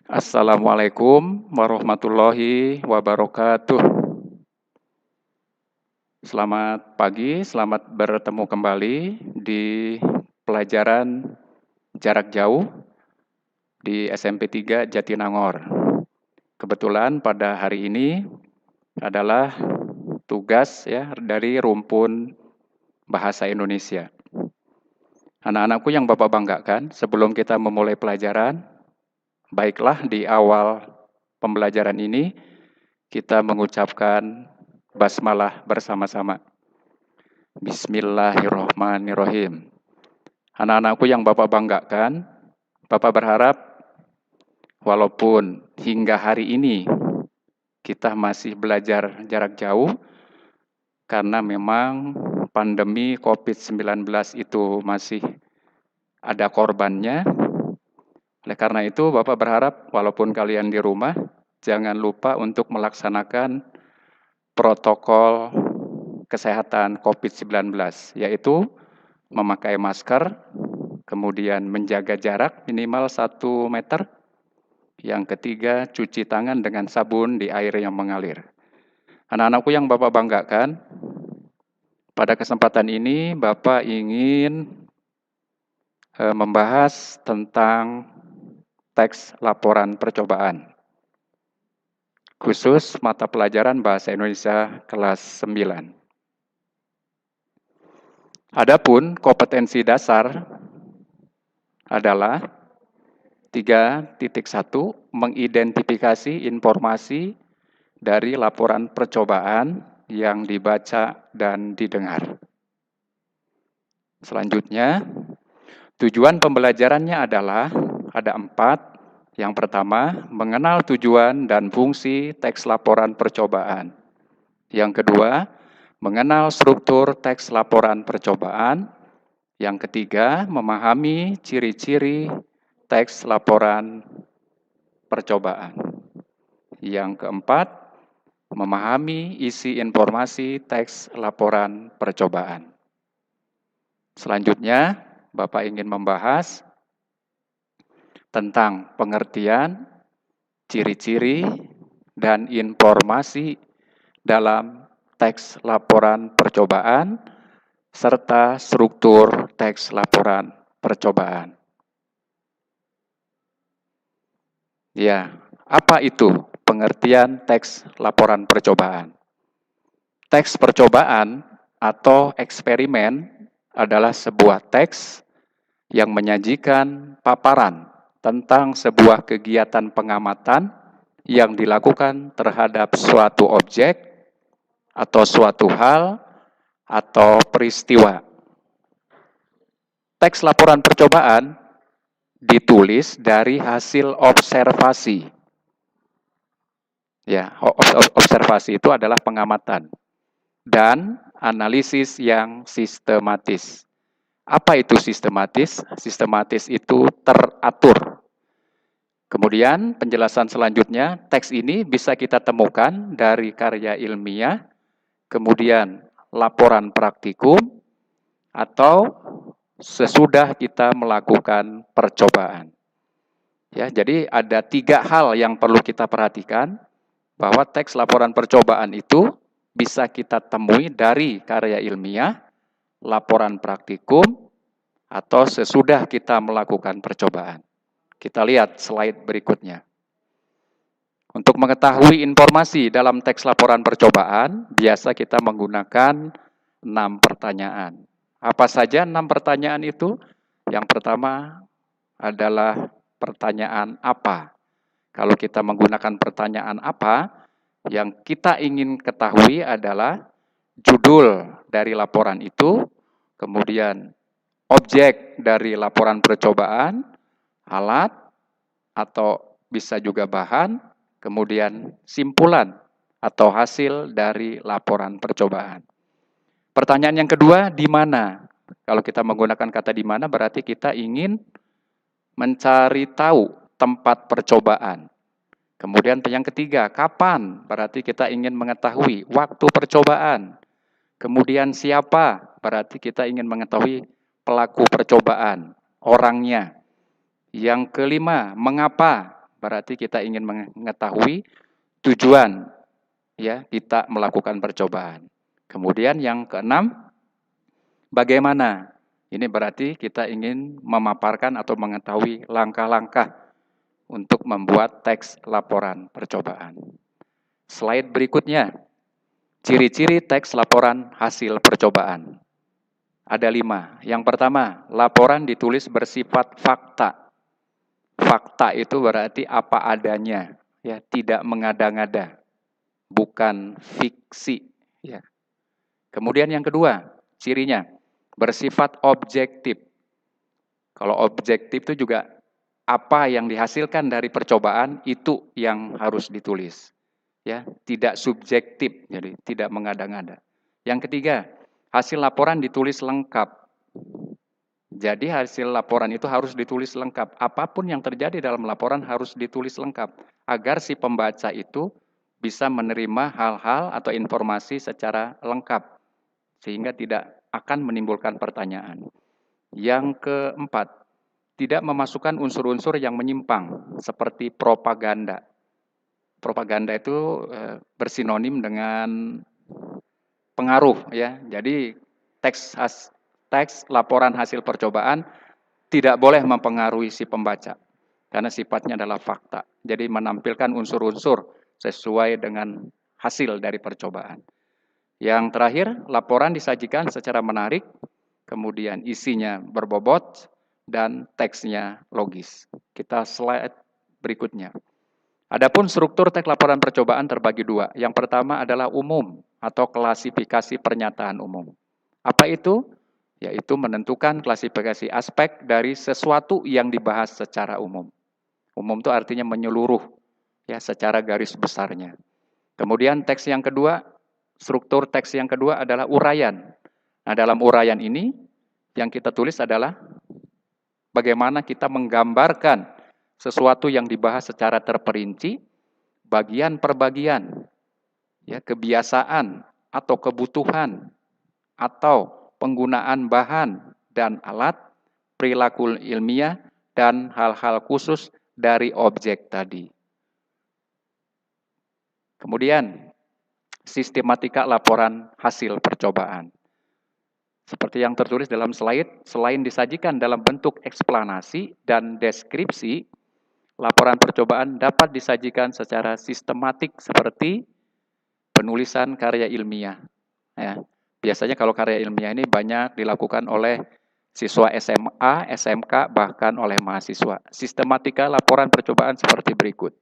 Assalamualaikum warahmatullahi wabarakatuh. Selamat pagi, selamat bertemu kembali di pelajaran jarak jauh di SMP 3 Jatinangor. Kebetulan pada hari ini adalah tugas dari rumpun bahasa Indonesia. Anak-anakku yang Bapak banggakan, sebelum kita memulai pelajaran, baiklah di awal pembelajaran ini kita mengucapkan basmalah bersama-sama. Bismillahirrohmanirrohim. Anak-anakku yang Bapak banggakan, Bapak berharap walaupun hingga hari ini kita masih belajar jarak jauh, karena memang pandemi COVID-19 itu masih ada korbannya. Oleh karena itu, Bapak berharap walaupun kalian di rumah, jangan lupa untuk melaksanakan protokol kesehatan COVID-19, yaitu memakai masker, kemudian menjaga jarak minimal 1 meter, yang ketiga cuci tangan dengan sabun di air yang mengalir. Anak-anakku yang Bapak banggakan, pada kesempatan ini Bapak ingin membahas tentang teks laporan percobaan, khusus mata pelajaran Bahasa Indonesia kelas 9. Adapun kompetensi dasar adalah 3.1 mengidentifikasi informasi dari laporan percobaan yang dibaca dan didengar. Selanjutnya, tujuan pembelajarannya adalah ada 4. Yang pertama, mengenal tujuan dan fungsi teks laporan percobaan. Yang kedua, mengenal struktur teks laporan percobaan. Yang ketiga, memahami ciri-ciri teks laporan percobaan. Yang keempat, memahami isi informasi teks laporan percobaan. Selanjutnya, Bapak ingin membahas tentang pengertian, ciri-ciri, dan informasi dalam teks laporan percobaan, serta struktur teks laporan percobaan. Ya, apa itu pengertian teks laporan percobaan? Teks percobaan atau eksperimen adalah sebuah teks yang menyajikan paparan tentang sebuah kegiatan pengamatan yang dilakukan terhadap suatu objek atau suatu hal atau peristiwa. Teks laporan percobaan ditulis dari hasil observasi. Ya, observasi itu adalah pengamatan dan analisis yang sistematis. Apa itu sistematis? Sistematis itu teratur. Kemudian penjelasan selanjutnya, teks ini bisa kita temukan dari karya ilmiah, kemudian laporan praktikum, atau sesudah kita melakukan percobaan. Ya, jadi ada 3 hal yang perlu kita perhatikan, bahwa teks laporan percobaan itu bisa kita temui dari karya ilmiah, laporan praktikum, atau sesudah kita melakukan percobaan. Kita lihat slide berikutnya. Untuk mengetahui informasi dalam teks laporan percobaan, biasa kita menggunakan 6 pertanyaan. Apa saja 6 pertanyaan itu? Yang pertama adalah pertanyaan apa. Kalau kita menggunakan pertanyaan apa, yang kita ingin ketahui adalah judul dari laporan itu, kemudian objek dari laporan percobaan, alat, atau bisa juga bahan, kemudian simpulan atau hasil dari laporan percobaan. Pertanyaan yang kedua, di mana? Kalau kita menggunakan kata di mana, berarti kita ingin mencari tahu tempat percobaan. Kemudian yang ketiga, kapan? Berarti kita ingin mengetahui waktu percobaan. Kemudian siapa? Berarti kita ingin mengetahui pelaku percobaan, orangnya. Yang kelima, mengapa? berarti kita ingin mengetahui tujuan ya kita melakukan percobaan. Kemudian yang keenam, bagaimana? Ini berarti kita ingin memaparkan atau mengetahui langkah-langkah untuk membuat teks laporan percobaan. Slide berikutnya, ciri-ciri teks laporan hasil percobaan. Ada 5. Yang pertama, laporan ditulis bersifat fakta. Fakta itu berarti apa adanya, ya, tidak mengada-ngada, bukan fiksi. Ya. Kemudian yang kedua, cirinya bersifat objektif. Kalau objektif itu juga apa yang dihasilkan dari percobaan itu yang harus ditulis. Ya, tidak subjektif, jadi tidak mengada-ngada. Yang ketiga, hasil laporan ditulis lengkap. Jadi hasil laporan itu harus ditulis lengkap. Apapun yang terjadi dalam laporan harus ditulis lengkap agar si pembaca itu bisa menerima hal-hal atau informasi secara lengkap sehingga tidak akan menimbulkan pertanyaan. Yang keempat, tidak memasukkan unsur-unsur yang menyimpang seperti propaganda. Propaganda itu bersinonim dengan pengaruh, ya. Jadi teks laporan hasil percobaan tidak boleh mempengaruhi si pembaca karena sifatnya adalah fakta. Jadi menampilkan unsur-unsur sesuai dengan hasil dari percobaan. Yang terakhir, laporan disajikan secara menarik, kemudian isinya berbobot dan teksnya logis. Kita slide berikutnya. Adapun struktur teks laporan percobaan terbagi 2. Yang pertama adalah umum atau klasifikasi pernyataan umum. Apa itu? Yaitu menentukan klasifikasi aspek dari sesuatu yang dibahas secara umum. Umum itu artinya menyeluruh, ya, secara garis besarnya. Kemudian teks yang kedua, struktur teks yang kedua adalah uraian. Nah, dalam uraian ini yang kita tulis adalah bagaimana kita menggambarkan sesuatu yang dibahas secara terperinci, bagian per bagian, ya, kebiasaan atau kebutuhan atau penggunaan bahan dan alat, perilaku ilmiah, dan hal-hal khusus dari objek tadi. Kemudian, sistematika laporan hasil percobaan. Seperti yang tertulis dalam slide, selain disajikan dalam bentuk eksplanasi dan deskripsi, laporan percobaan dapat disajikan secara sistematik seperti penulisan karya ilmiah. Ya. Biasanya kalau karya ilmiah ini banyak dilakukan oleh siswa SMA, SMK, bahkan oleh mahasiswa. Sistematika laporan percobaan seperti berikut.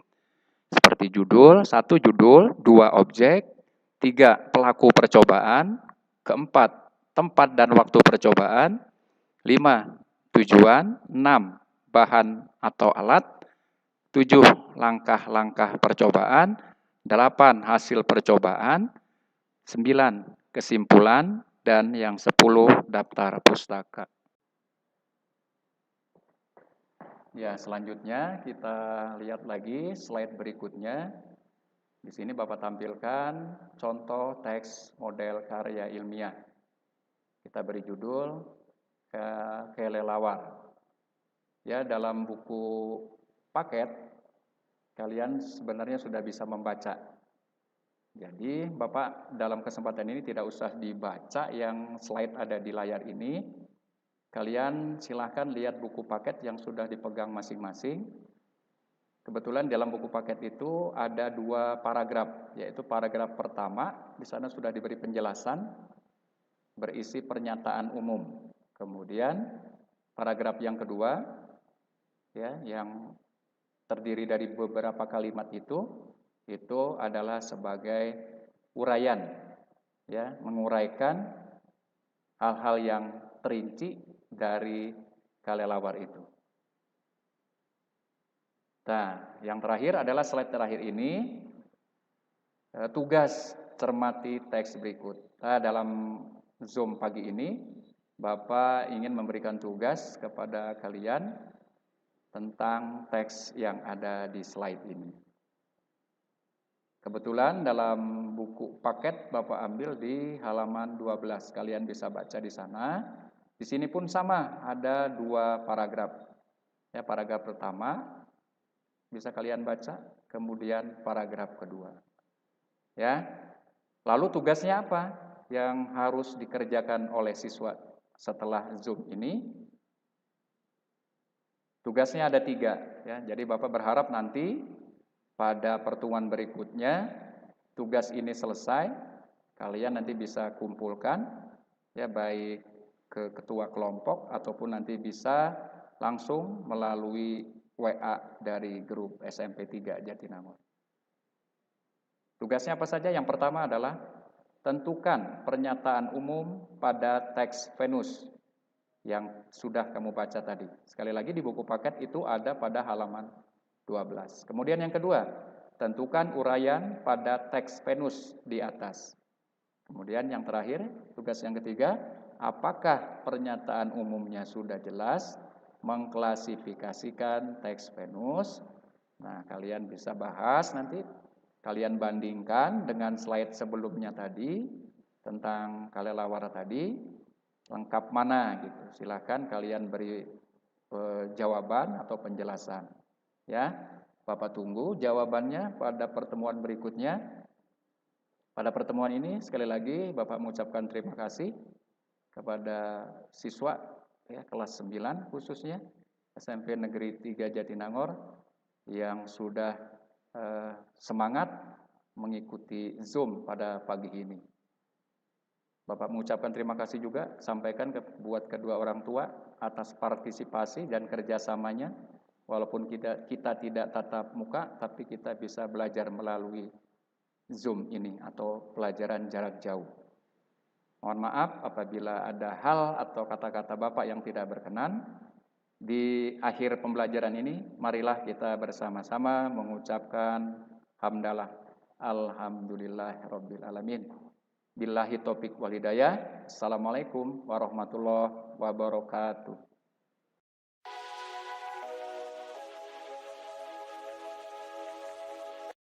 Seperti judul, 1 judul, 2 objek, 3 pelaku percobaan, keempat tempat dan waktu percobaan, 5 tujuan, 6 bahan atau alat, 7 langkah-langkah percobaan, 8 hasil percobaan, 9 kesimpulan, dan yang 10 daftar pustaka. Ya, selanjutnya kita lihat lagi slide berikutnya. Di sini Bapak tampilkan contoh teks model karya ilmiah. Kita beri judul kelelawar. Ya, dalam buku paket kalian sebenarnya sudah bisa membaca. Jadi Bapak dalam kesempatan ini tidak usah dibaca yang slide ada di layar ini. Kalian silahkan lihat buku paket yang sudah dipegang masing-masing. Kebetulan dalam buku paket itu ada 2 paragraf, yaitu paragraf pertama, di sana sudah diberi penjelasan, berisi pernyataan umum. Kemudian paragraf yang kedua, ya, yang terdiri dari beberapa kalimat itu adalah sebagai uraian, ya, menguraikan hal-hal yang terinci dari kelelawar itu. Nah, yang terakhir adalah slide terakhir ini, tugas cermati teks berikut. Nah, dalam Zoom pagi ini, Bapak ingin memberikan tugas kepada kalian tentang teks yang ada di slide ini. Kebetulan dalam buku paket Bapak ambil di halaman 12, kalian bisa baca di sana. Di sini pun sama, ada 2 paragraf. Ya, paragraf pertama bisa kalian baca, kemudian paragraf kedua. Ya. Lalu tugasnya apa yang harus dikerjakan oleh siswa setelah Zoom ini? Tugasnya ada 3, ya. Jadi Bapak berharap nanti pada pertemuan berikutnya tugas ini selesai, kalian nanti bisa kumpulkan, ya, baik ke ketua kelompok ataupun nanti bisa langsung melalui WA dari grup SMP 3 Jatinangor. Tugasnya apa saja? Yang pertama adalah tentukan pernyataan umum pada teks Venus yang sudah kamu baca tadi. Sekali lagi di buku paket itu ada pada halaman 12. Kemudian yang kedua, tentukan uraian pada teks Venus di atas. Kemudian yang terakhir, tugas yang ketiga, apakah pernyataan umumnya sudah jelas, mengklasifikasikan teks Venus. Nah, kalian bisa bahas nanti, kalian bandingkan dengan slide sebelumnya tadi, tentang kalelawara tadi, lengkap mana gitu. Silahkan kalian beri jawaban atau penjelasan. Ya, Bapak tunggu jawabannya pada pertemuan berikutnya. Pada pertemuan ini sekali lagi Bapak mengucapkan terima kasih kepada siswa, ya, kelas 9 khususnya SMP Negeri 3 Jatinangor yang sudah semangat mengikuti Zoom pada pagi ini. Bapak mengucapkan terima kasih juga, sampaikan buat kedua orang tua atas partisipasi dan kerjasamanya. Walaupun kita tidak tatap muka, tapi kita bisa belajar melalui Zoom ini atau pelajaran jarak jauh. Mohon maaf apabila ada hal atau kata-kata Bapak yang tidak berkenan. Di akhir pembelajaran ini, marilah kita bersama-sama mengucapkan hamdalah. Alhamdulillahirabbil alamin. Billahi taufik wal hidayah. Assalamualaikum warahmatullahi wabarakatuh.